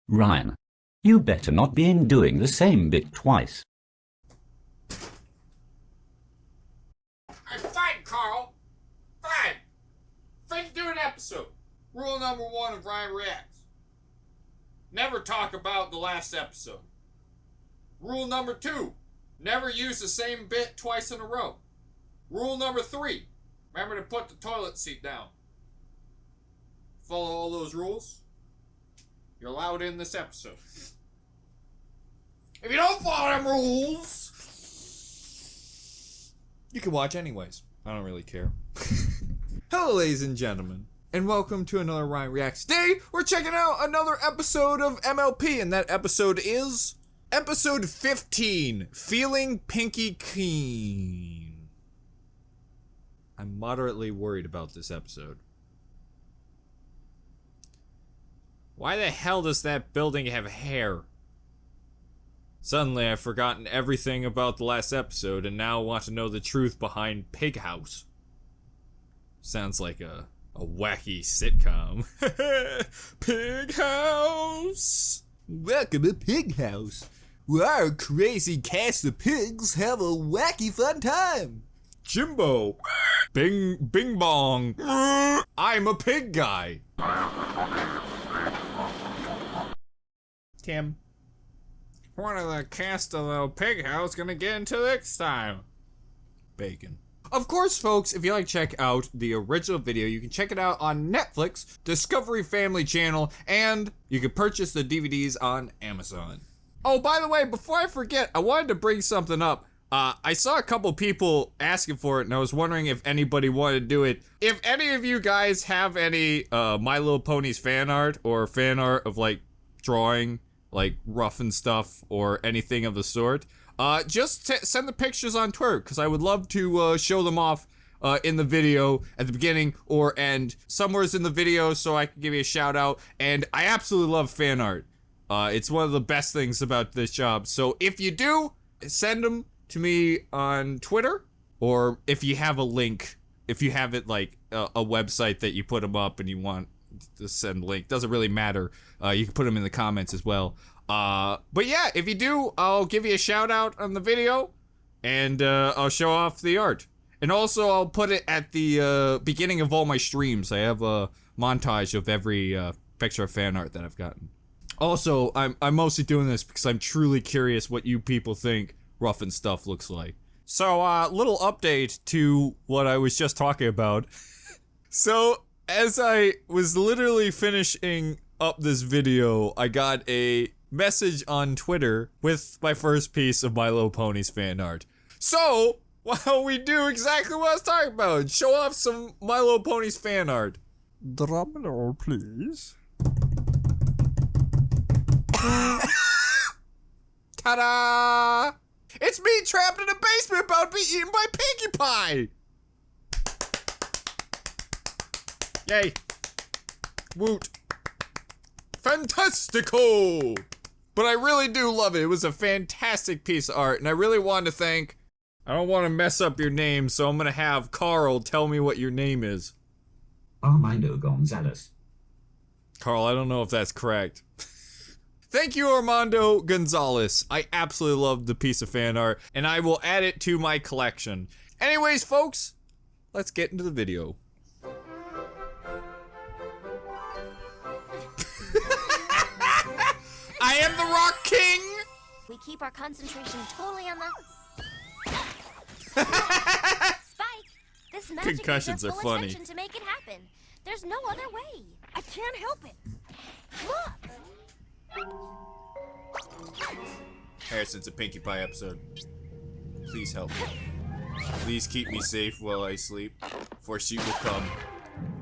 Ryan, you better not be doing the same bit twice. I'm fine, Carl. Fine. Fake do an episode. Rule number 1 of Ryan Reacts. Never talk about the last episode. Rule number 2. Never use the same bit twice in a row. Rule number 3. Remember to put the toilet seat down. Follow all those rules. You're allowed in this episode. If you don't follow them rules, you can watch anyways. I don't really care. Hello, ladies and gentlemen, and welcome to another Ryan Reacts. Today, we're checking out another episode of MLP, and that episode is episode 15, Feeling Pinkie Keen. I'm moderately worried about this episode. Why the hell does that building have hair? Suddenly I've forgotten everything about the last episode and now want to know the truth behind Pig House. Sounds like a wacky sitcom. Pig House! Welcome to Pig House, where our crazy cast of pigs have a wacky fun time. Jimbo! Bing bong! I'm a pig guy! Tim. What are the cast of the Pig House gonna get into next time? Bacon. Of course, folks, if you like to check out the original video, you can check it out on Netflix, Discovery Family Channel, and you can purchase the DVDs on Amazon. Oh, by the way, before I forget, I wanted to bring something up. I saw a couple people asking for it, and I was wondering if anybody wanted to do it. If any of you guys have any My Little Ponies fan art, or fan art of, like, drawing, like, rough and stuff, or anything of the sort, just send the pictures on Twitter, because I would love to show them off in the video at the beginning or end. Somewhere's in the video so I can give you a shout out, and I absolutely love fan art. It's one of the best things about this job, so if you do, send them to me on Twitter, or if you have a link, if you have it like a website that you put them up and you want to send a link, doesn't really matter. You can put them in the comments as well. But yeah, if you do, I'll give you a shout out on the video, and I'll show off the art. And also, I'll put it at the beginning of all my streams. I have a montage of every picture of fan art that I've gotten. Also, I'm mostly doing this because I'm truly curious what you people think rough and stuff looks like. So, little update to what I was just talking about. So, as I was literally finishing up this video, I got a message on Twitter with my first piece of My Little Ponies fan art. So, why don't we do exactly what I was talking about? Show off some My Little Ponies fan art. Drum roll, please. Ta-da! It's me trapped in a basement about to be eaten by Pinkie Pie! Yay. Woot. Fantastico! But I really do love it. It was a fantastic piece of art, and I really wanted to thank... I don't want to mess up your name, so I'm gonna have Carl tell me what your name is. Armando Gonzalez. Carl, I don't know if that's correct. Thank you, Armando Gonzalez. I absolutely love the piece of fan art, and I will add it to my collection. Anyways, folks, let's get into the video. I am the Rock King! We keep our concentration totally on the... Spike! This magic Concussions needs our are full funny. attention to make it happen. There's no other way. I can't help it. Look! Harrison's a Pinkie Pie episode. Please help me. Please keep me safe while I sleep, for she will come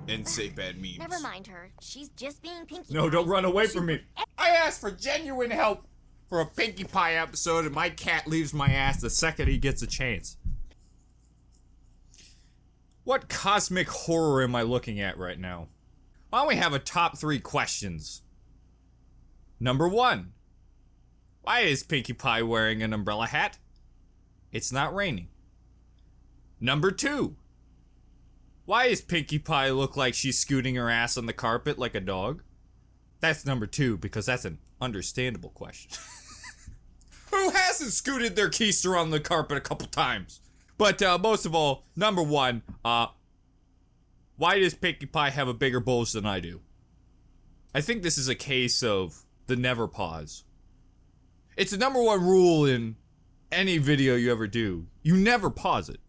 and say bad memes. Never mind her. She's just being Pinkie No, Pie. don't run away from me. I asked for genuine help for a Pinkie Pie episode, and my cat leaves my ass the second he gets a chance. What cosmic horror am I looking at right now? Why don't we have a top 3 questions? Number 1. Why is Pinkie Pie wearing an umbrella hat? It's not raining. Number 2. Why does Pinkie Pie look like she's scooting her ass on the carpet like a dog? That's number 2, because that's an understandable question. Who hasn't scooted their keister on the carpet a couple times? But most of all, number 1, why does Pinkie Pie have a bigger bulge than I do? I think this is a case of the never pause. It's the number 1 rule in any video you ever do. You never pause it.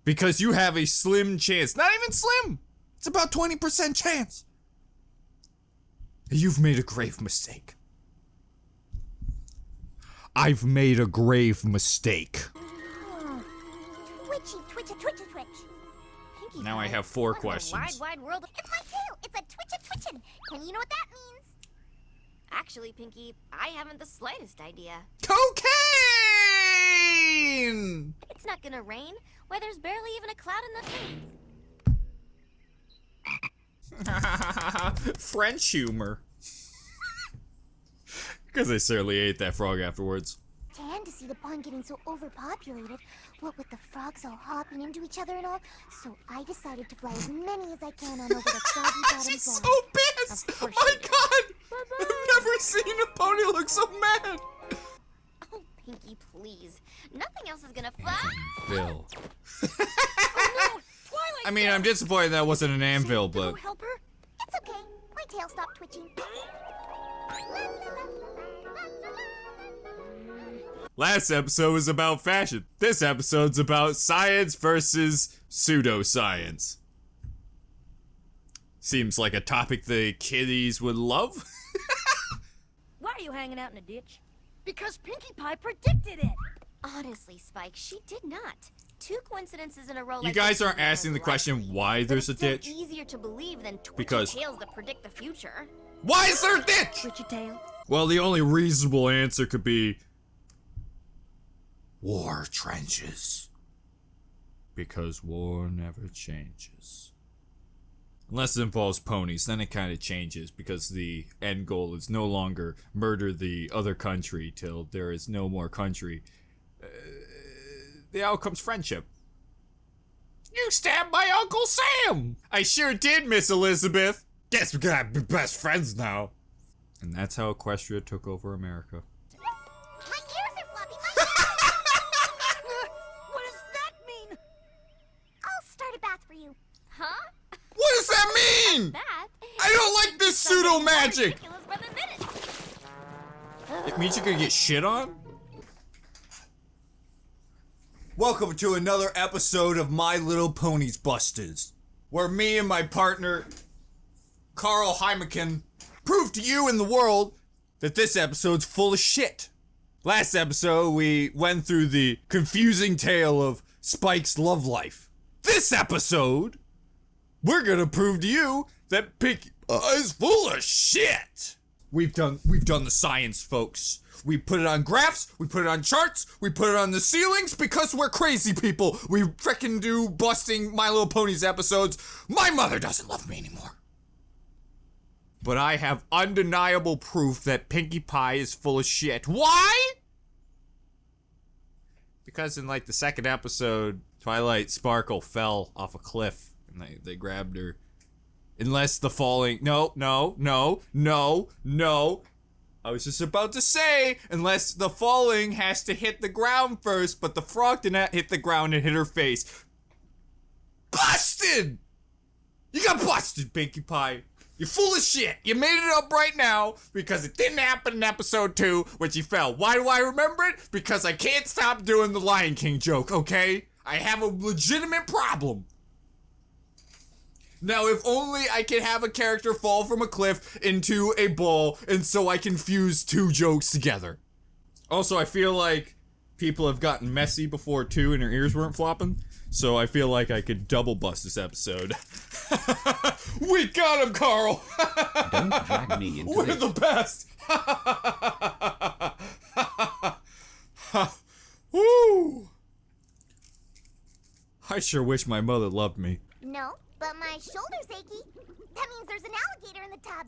Because you have a slim chance, not even slim, it's about 20% chance. You've made a grave mistake. I've made a grave mistake. Twitchy, twitchy, twitchy, twitch. Pinkie Now Pie, I have 4 what in the questions. wide world. It's my tail. It's a twitchin'. And you know what that means? Actually, Pinkie, I haven't the slightest idea. Cocaine! It's not gonna rain, where there's barely even a cloud in the trees. French humor. Because I certainly ate that frog afterwards. And to see the pond getting so overpopulated, what with the frogs all hopping into each other and all, so I decided to fly as many as I can on over the froggy bottom She's so pond. pissed! Oh my god! I've never seen a pony look so mad! Oh, Pinkie, please. Nothing else is gonna fly. Anvil. Oh, no! Twilight! I mean, I'm disappointed that wasn't an anvil, Go but... help her. It's okay. My tail stopped twitching. Last episode was about fashion. This episode's about science versus pseudoscience. Seems like a topic the kiddies would love. Why are you hanging out in a ditch? Because Pinkie Pie predicted it. Honestly, Spike, she did not. 2 coincidences in a row. You like guys this aren't is asking the question unlikely. why But there's a it's still ditch. easier to believe than twitchy Because- tales that predict the future. Why is there a ditch? Twitchy tail. Well, the only reasonable answer could be war trenches. Because war never changes. Unless it involves ponies, then it kind of changes because the end goal is no longer murder the other country till there is no more country. The outcome's friendship. You stabbed my Uncle Sam! I sure did, Miss Elizabeth. Guess we gotta be best friends now. And that's how Equestria took over America. My ears are floppy. What does that mean? I'll start a bath for you. Huh? What does that mean? That? I don't like this pseudo magic. Ridiculous by the minute. It means you're gonna get shit on? Welcome to another episode of My Little Ponies Busters, where me and my partner, Carl Heimeken, prove to you and the world that this episode's full of shit. Last episode, we went through the confusing tale of Spike's love life. This episode, we're gonna prove to you that Pinkie is full of shit. We've done the science, folks. We put it on graphs, we put it on charts, we put it on the ceilings because we're crazy people. We frickin' do busting My Little Ponies episodes. My mother doesn't love me anymore. But I have undeniable proof that Pinkie Pie is full of shit. Why? Because in like the second episode, Twilight Sparkle fell off a cliff and they grabbed her. Unless the falling, no. I was just about to say, unless the falling has to hit the ground first, but the frog did not hit the ground and hit her face. Busted! You got busted, Pinkie Pie. You're full of shit. You made it up right now because it didn't happen in episode 2 when she fell. Why do I remember it? Because I can't stop doing the Lion King joke, okay? I have a legitimate problem. Now, if only I could have a character fall from a cliff into a ball, and so I can fuse 2 jokes together. Also, I feel like people have gotten messy before too, and their ears weren't flopping. So I feel like I could double bust this episode. We got him, Carl! Don't drag me into We're this. the best! Woo! I sure wish my mother loved me. No, but my shoulder's achy. That means there's an alligator in the tub.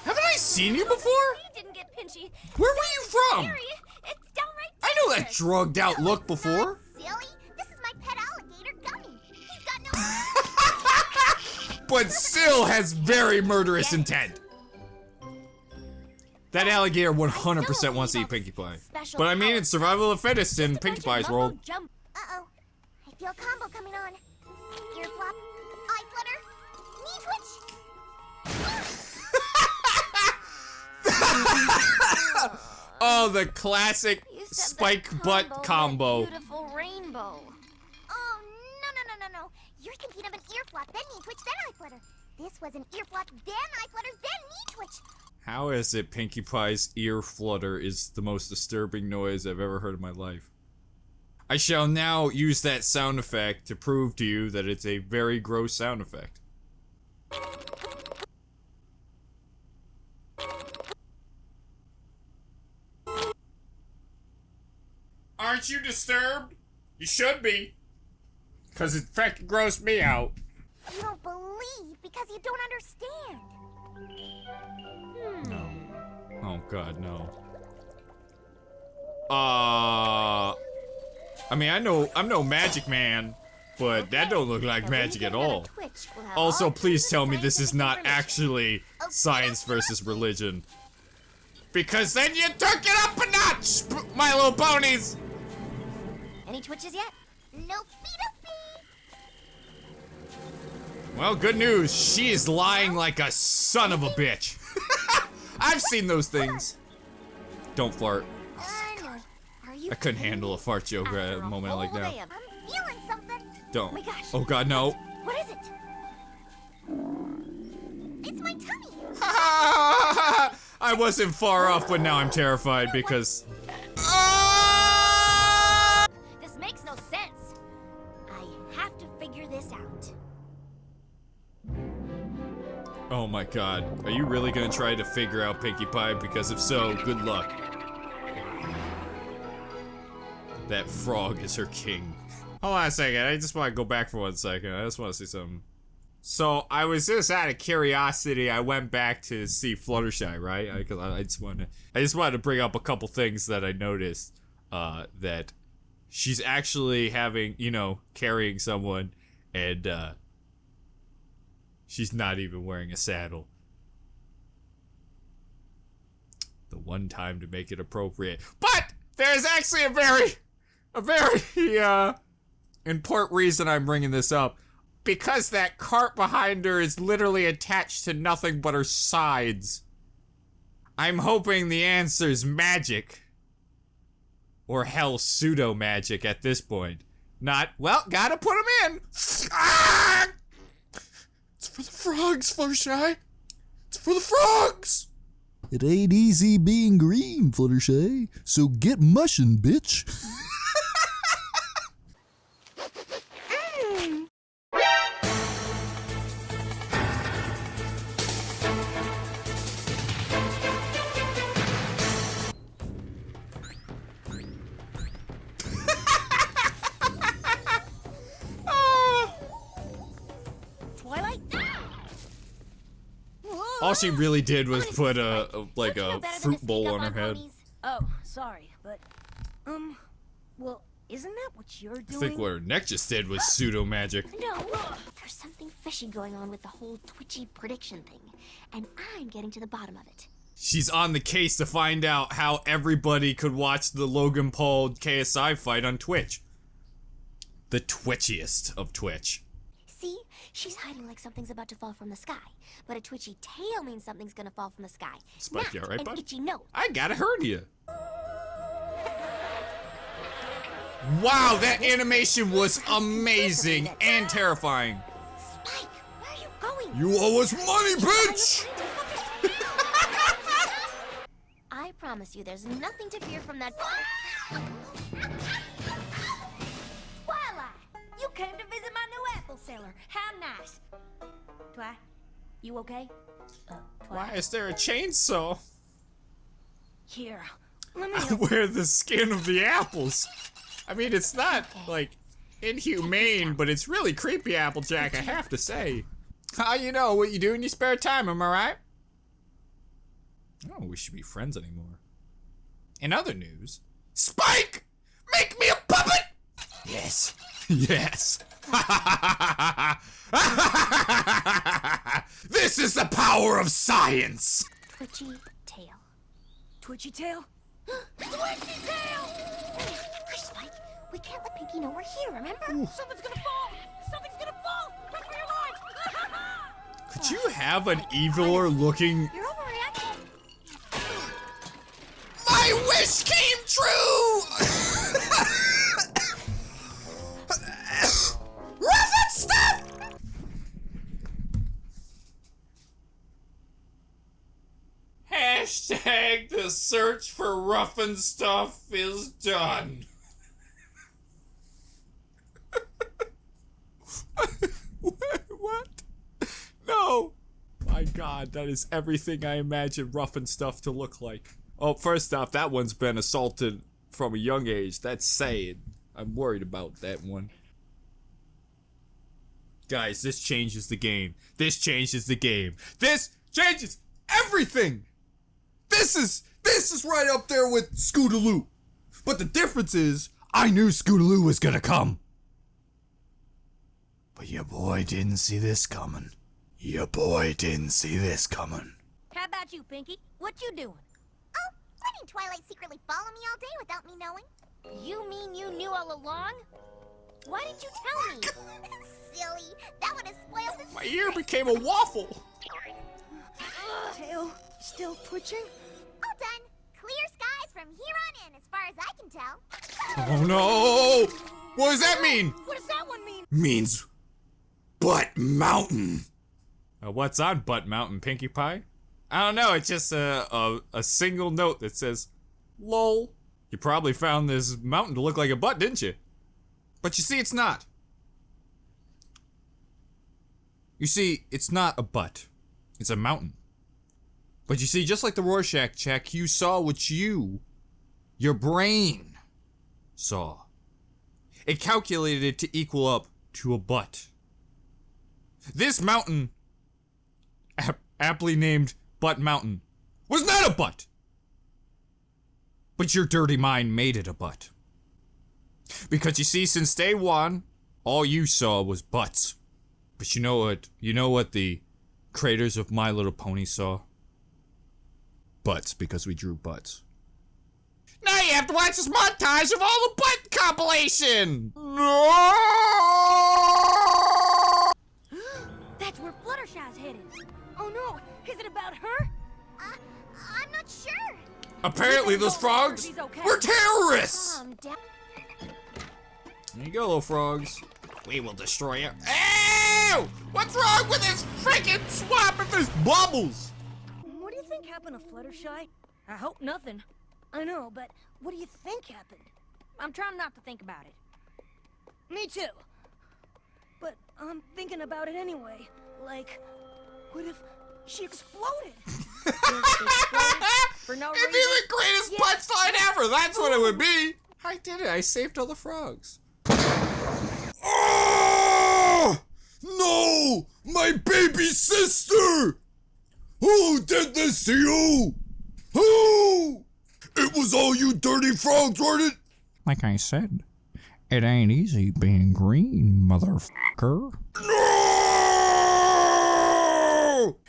Haven't I seen you before? You didn't get pinchy. Where were you from? Scary. It's downright I know that dangerous. drugged out look before. Silly, this is my pet alligator, Gummy. He's got no... But still has very murderous intent. That alligator 100% wants to eat Pinkie Pie. But I mean, it's survival of the fittest in Pinkie Pie's world. Uh-oh. I feel a combo coming on. Ear flop, eye flutter, knee twitch. Oh, the classic spike butt combo. Beautiful rainbow. Oh, no. You're thinking of an ear flop, then knee twitch, then eye flutter. This was an ear flop, then eye flutter, then knee twitch. How is it Pinkie Pie's ear flutter is the most disturbing noise I've ever heard in my life? I shall now use that sound effect to prove to you that it's a very gross sound effect. Aren't you disturbed? You should be. Cause it fucking grossed me out. You don't believe because you don't understand. No. Oh god, no. I mean, I'm no magic man, but that don't look like magic at all. Also, please tell me this is not actually science versus religion. Because then you took it up a notch, My Little Ponies! Any twitches yet? Nope. Well, good news. She is lying like a son of a bitch. I've seen those things. Don't fart. I couldn't handle a fart joke at a moment like that. I'm feeling something. Don't. Oh my gosh. Oh god, no. What is it? It's my tummy. I wasn't far off, but now I'm terrified because... This makes no sense. I have to figure this out. Oh my god. Are you really gonna try to figure out Pinkie Pie? Because if so, good luck. That frog is her king. Hold on a second. I just want to go back for 1 second. I just want to see something. So, I was just out of curiosity. I went back to see Fluttershy, right? I just wanted to bring up a couple things that I noticed. That she's actually having, carrying someone, and she's not even wearing a saddle. The one time to make it appropriate. But there's actually a very important reason I'm bringing this up. Because that cart behind her is literally attached to nothing but her sides. I'm hoping the answer's magic. Or hell, pseudo-magic at this point. Not, well, gotta put him in. Ah! It's for the frogs, Fluttershy. It's for the frogs. It ain't easy being green, Fluttershy, so get mushin', bitch. All she really did was put a fruit bowl on her head. Oh, sorry, but, well, isn't that what you're I doing? think what her neck just did was pseudo magic. No, there's something fishy going on with the whole twitchy prediction thing, and I'm getting to the bottom of it. She's on the case to find out how everybody could watch the Logan Paul KSI fight on Twitch. The twitchiest of Twitch. See? She's hiding like something's about to fall from the sky. But a twitchy tail means something's gonna fall from the sky. Spike, you alright, an bud? itchy nose. I got a hernia. Wow, that animation was amazing and terrifying. Spike, where are you going? You owe us money, bitch! I promise you there's nothing to fear from that. Twilight, you came to visit my new apple cellar. How nice. Twi, you okay? Why is there a chainsaw? Here, let me I help. wear the skin of the apples. I mean, it's not, like, inhumane, but it's really creepy, Applejack, I have to say. How you know what you do in your spare time, am I right? I don't know we should be friends anymore. In other news, Spike! Make me a puppet! Yes, Yes. This is the power of science. Twitchy tail. Twitchy tail? Twitchy tail! Hush, Spike. We can't let Pinkie know we're here, remember? Something's gonna fall! Something's gonna fall! Run for your lives! Could you have an eviler looking? You're overreacting. My wish came true! Rough stuff! Hashtag the search for roughin' stuff is done. What? No! My god, that is everything I imagine roughin' stuff to look like. Oh, first off, that one's been assaulted from a young age. That's sad. I'm worried about that one. Guys, this changes the game. This changes the game. This changes everything! This is right up there with Scootaloo. But the difference is, I knew Scootaloo was gonna come. But your boy didn't see this coming. Your boy didn't see this coming. How about you, Pinkie? What you doing? Oh, letting Twilight secretly follow me all day without me knowing. You mean you knew all along? Why didn't you tell me? Silly. That would have spoiled the My ear became a waffle. Tail still twitching? All done. Clear skies from here on in, as far as I can tell. Oh no! What does that mean? What does that one mean? Means Butt Mountain. What's on Butt Mountain, Pinkie Pie? I don't know, it's just a single note that says, LOL. You probably found this mountain to look like a butt, didn't you? But you see, it's not. You see, it's not a butt. It's a mountain. But you see, just like the Rorschach check, you saw what your brain, saw. It calculated it to equal up to a butt. This mountain, aptly named Butt Mountain, was not a butt. But your dirty mind made it a butt. Because you see, since day one, all you saw was butts. But you know what the creators of My Little Pony saw? Butts, because we drew butts. Now you have to watch this montage of all the butt compilation! No! That's where Fluttershy's headed. Oh no, is it about her? I'm not sure. Apparently those frogs were terrorists! Calm down. There you go, little frogs. We will destroy you. Ew! What's wrong with this freaking swamp if there's bubbles? What do you think happened to Fluttershy? I hope nothing. I know, but what do you think happened? I'm trying not to think about it. Me too. But I'm thinking about it anyway. Like, what if she exploded? For no It'd be reason? the greatest punchline ever! That's what it would be! I did it, I saved all the frogs. Oh! No! My baby sister! Who did this to you? Who? It was all you dirty frogs, wasn't it? Like I said, it ain't easy being green, motherfucker. No!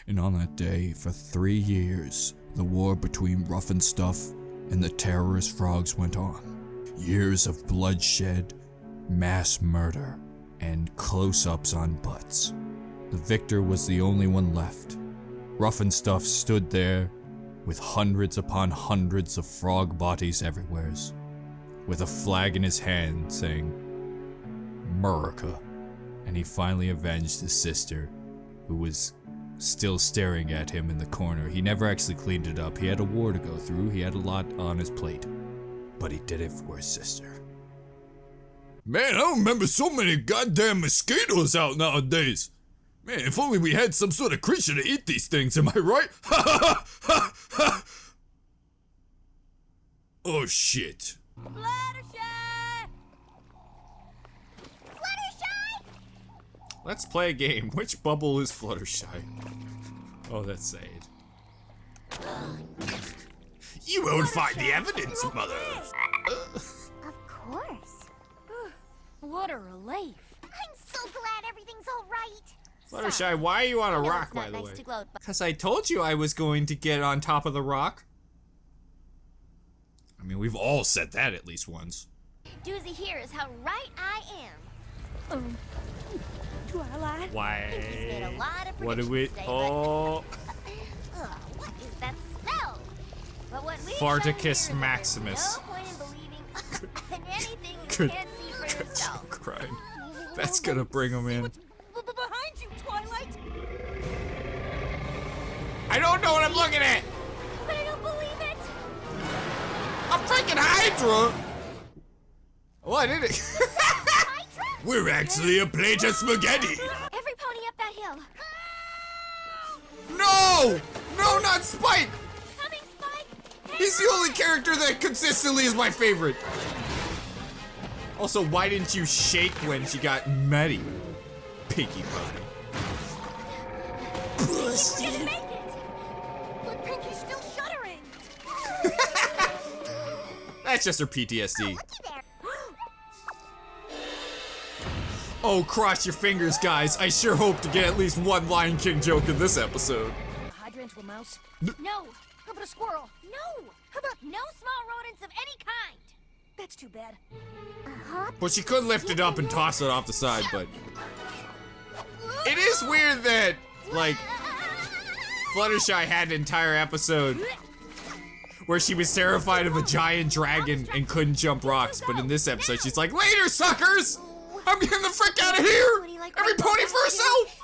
And on that day, for 3 years, the war between Rough and Stuff and the terrorist frogs went on. Years of bloodshed, mass murder, and close-ups on butts. The victor was the only one left. Rough and Stuff stood there with hundreds upon hundreds of frog bodies everywheres, with a flag in his hand saying, America. And he finally avenged his sister, who was still staring at him in the corner. He never actually cleaned it up. He had a war to go through. He had a lot on his plate. But he did it for his sister. Man, I don't remember so many goddamn mosquitoes out nowadays. Man, if only we had some sort of creature to eat these things, am I right? Oh shit. Fluttershy! Fluttershy! Let's play a game. Which bubble is Fluttershy? Oh, that's sad. You won't find the evidence, mother. Of course. What a relief. I'm so glad everything's all right. Fluttershy, why are you on a I know rock, it's not by the nice way? to gloat, but Because I told you I was going to get on top of the rock. I mean, we've all said that at least once. Doozy here is how right I am. Twilight. He's made a lot of What do we? predictions today, Oh, but what is that smell? But what we Farticus found here Maximus. is that there's no point in believing in anything you Good. can't see for yourself. crying. That's gonna bring him in. Behind you, Twilight. I don't know what I'm looking at. But I don't believe it. A freaking Hydra. Oh, I did it. We're actually a plate of spaghetti. Every pony up that hill. No! No, not Spike! Coming, Spike. Hey, He's the only character that consistently is my favorite. Also, why didn't you shake when she got Maddie? Pinkie Pie. He's gonna make it. But Pinkie's still shuddering. That's just her PTSD. Looky there. Oh, cross your fingers, guys. I sure hope to get at least one Lion King joke in this episode. A hydrant to a mouse. No. How about a squirrel? No. How about no small rodents of any kind? That's too bad. Well, she could lift it up and toss it off the side, but... It is weird that, like, Fluttershy had an entire episode where she was terrified of a giant dragon and couldn't jump rocks, but in this episode she's like, later, suckers! I'm getting the frick out of here! Every pony for herself!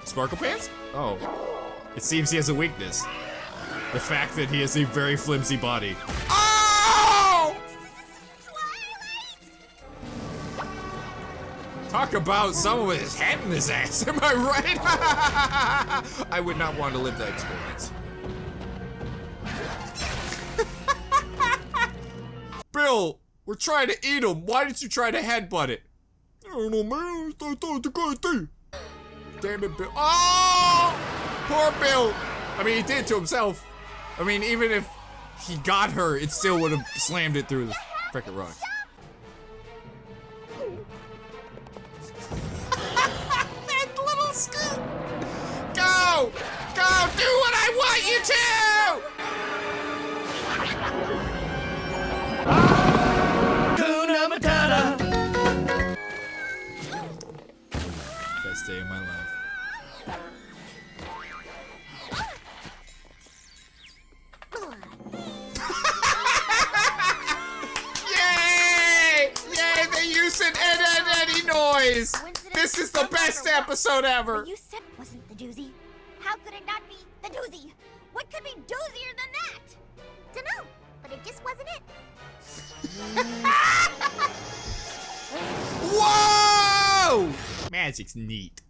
Sparkle Pants? Oh. It seems he has a weakness. The fact that he has a very flimsy body. Oh! Talk about someone with his head in his ass, am I right? I would not want to live that experience. Bill, we're trying to eat him. Why did you try to headbutt it? I don't know, man. I thought it's a good thing. Damn it, Bill. Oh! Poor Bill. I mean, he did it to himself. I mean, even if he got her, it still would have slammed it through the frickin' rock. That little scoop. Go! Go! Do what I want you to! Best day of my life. Yay! Yay! They used an Eddie noise! This is the best episode ever! What you said wasn't the doozy. How could it not be the doozy? What could be doozier than that? Dunno, but it just wasn't it. Whoa! Magic's neat.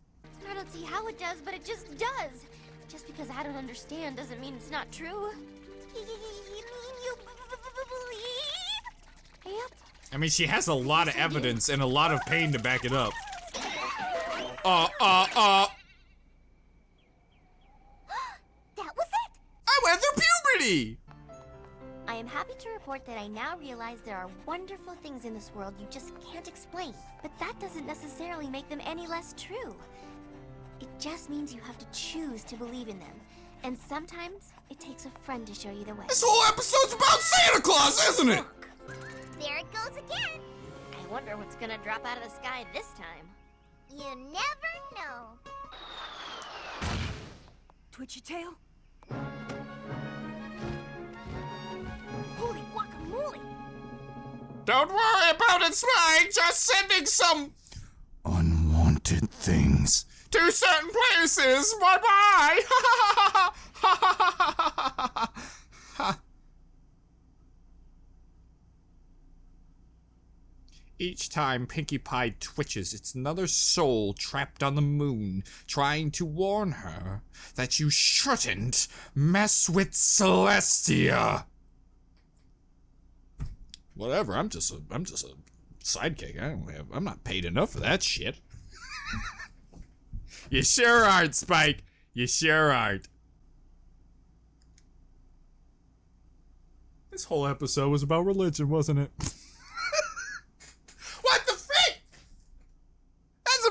I don't see how it does, but it just does. Just because I don't understand doesn't mean it's not true. You mean you believe? Yep. I mean, she has a lot of evidence and a lot of pain to back it up. That was it? I went through puberty! I am happy to report that I now realize there are wonderful things in this world you just can't explain. But that doesn't necessarily make them any less true. It just means you have to choose to believe in them. And sometimes it takes a friend to show you the way. This whole episode's about Santa Claus, isn't it? There it goes again. I wonder what's gonna drop out of the sky this time. You never know. Twitchy tail. Holy guacamole! Don't worry about it, Spike. Just sending some Unwanted things. to certain places. Bye-bye. Each time Pinkie Pie twitches, it's another soul trapped on the moon, trying to warn her that you shouldn't mess with Celestia. Whatever, I'm just a sidekick. I'm not paid enough for that shit. You sure aren't, Spike. You sure aren't. This whole episode was about religion, wasn't it? What the freak?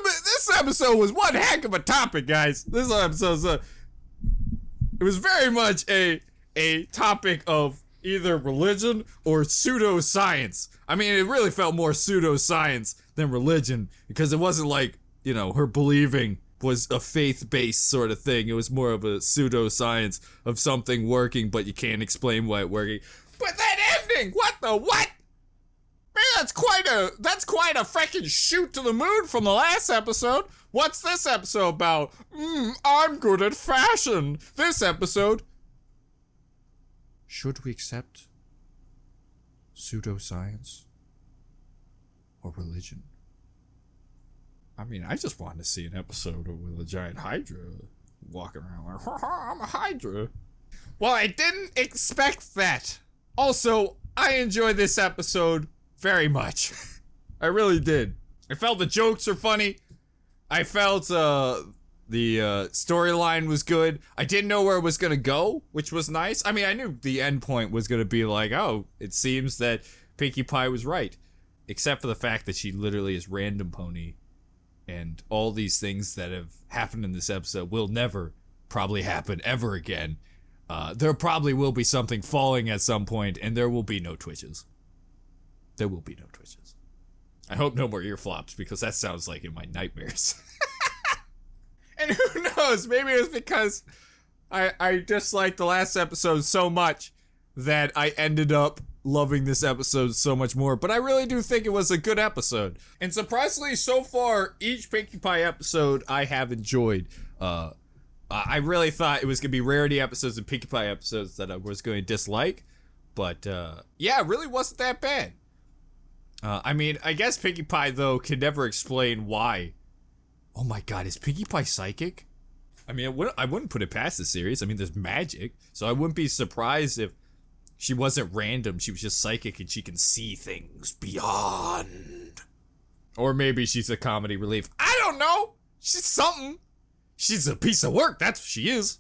This episode was one heck of a topic, guys. This episode it was very much a topic of either religion or pseudoscience. I mean, it really felt more pseudoscience than religion, because it wasn't like, you know, her believing was a faith-based sort of thing. It was more of a pseudoscience of something working, but you can't explain why it's working. But that ending, what the what? Man, that's quite a freaking shoot to the moon from the last episode. What's this episode about? I'm good at fashion. This episode. Should we accept pseudoscience or religion? I mean, I just wanted to see an episode with a giant Hydra walking around like, ha ha, I'm a Hydra. Well, I didn't expect that. Also, I enjoyed this episode very much. I really did. I felt the jokes are funny. I felt the storyline was good. I didn't know where it was gonna go, which was nice. I mean, I knew the end point was gonna be like, oh, it seems that Pinkie Pie was right. Except for the fact that she literally is Random Pony. And all these things that have happened in this episode will never probably happen ever again. There probably will be something falling at some point, and there will be no twitches. There will be no twitches. I hope no more ear flops, because that sounds like in my nightmares. And who knows, maybe it was because I disliked the last episode so much that I ended up loving this episode so much more. But I really do think it was a good episode. And surprisingly, so far, each Pinkie Pie episode I have enjoyed. I really thought it was going to be Rarity episodes and Pinkie Pie episodes that I was going to dislike. But yeah, it really wasn't that bad. I mean, I guess Pinkie Pie, though, can never explain why. Oh my god, is Pinkie Pie psychic? I mean, I wouldn't put it past the series. I mean, there's magic. So I wouldn't be surprised if she wasn't random. She was just psychic and she can see things beyond. Or maybe she's a comedy relief. I don't know. She's something. She's a piece of work. That's what she is.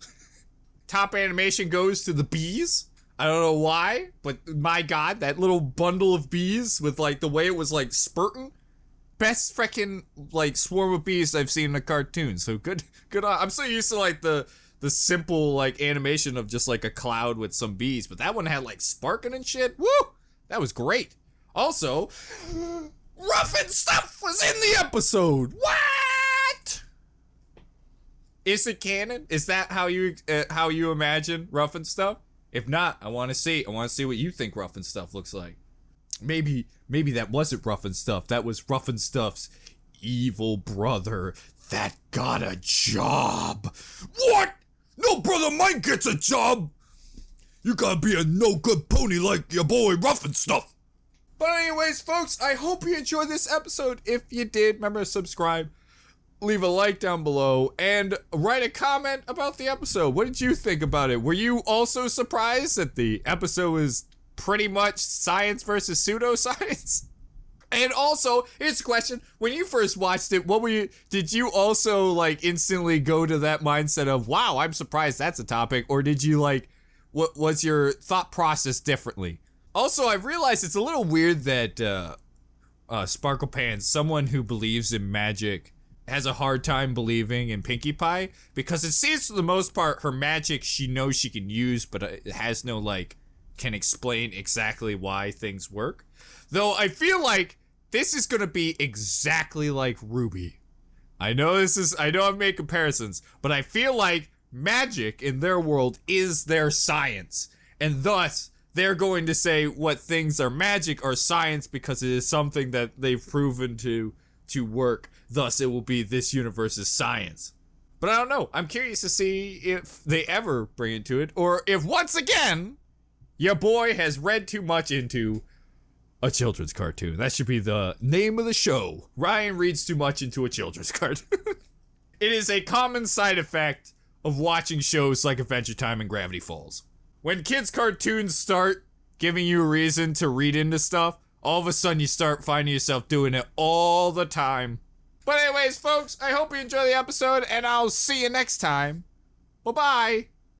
Top animation goes to the bees. I don't know why, but my god, that little bundle of bees with like the way it was like spurting. Best freaking like swarm of bees I've seen in a cartoon. So good on. I'm so used to like the simple like animation of just like a cloud with some bees, but that one had like sparking and shit. Woo! That was great. Also, Rough and Stuff was in the episode. What? Is it canon? Is that how you imagine Rough and Stuff? If not, I want to see what you think Rough and Stuff looks like. Maybe that wasn't Rough and Stuff. That was Rough and Stuff's evil brother that got a job. What? No brother mine gets a job. You gotta be a no good pony like your boy Rough and Stuff. But anyways, folks, I hope you enjoyed this episode. If you did, remember to subscribe, leave a like down below, and write a comment about the episode. What did you think about it? Were you also surprised that the episode was pretty much science versus pseudoscience? And also, here's a question. When you first watched it, did you also like instantly go to that mindset of, wow, I'm surprised that's a topic? Or did you like, what was your thought process differently? Also, I realized it's a little weird that Sparkle Pants, someone who believes in magic, has a hard time believing in Pinkie Pie, because it seems for the most part her magic she knows she can use, but it has no like can explain exactly why things work. Though I feel like this is gonna be exactly like Ruby. I know I've made comparisons, but I feel like magic in their world is their science, and thus they're going to say what things are magic are science because it is something that they've proven to work. Thus, it will be this universe's science. But I don't know. I'm curious to see if they ever bring it to it, or if once again, your boy has read too much into a children's cartoon. That should be the name of the show. Ryan reads too much into a children's cartoon. It is a common side effect of watching shows like Adventure Time and Gravity Falls. When kids' cartoons start giving you a reason to read into stuff, all of a sudden you start finding yourself doing it all the time. But anyways, folks, I hope you enjoy the episode, and I'll see you next time. Bye-bye.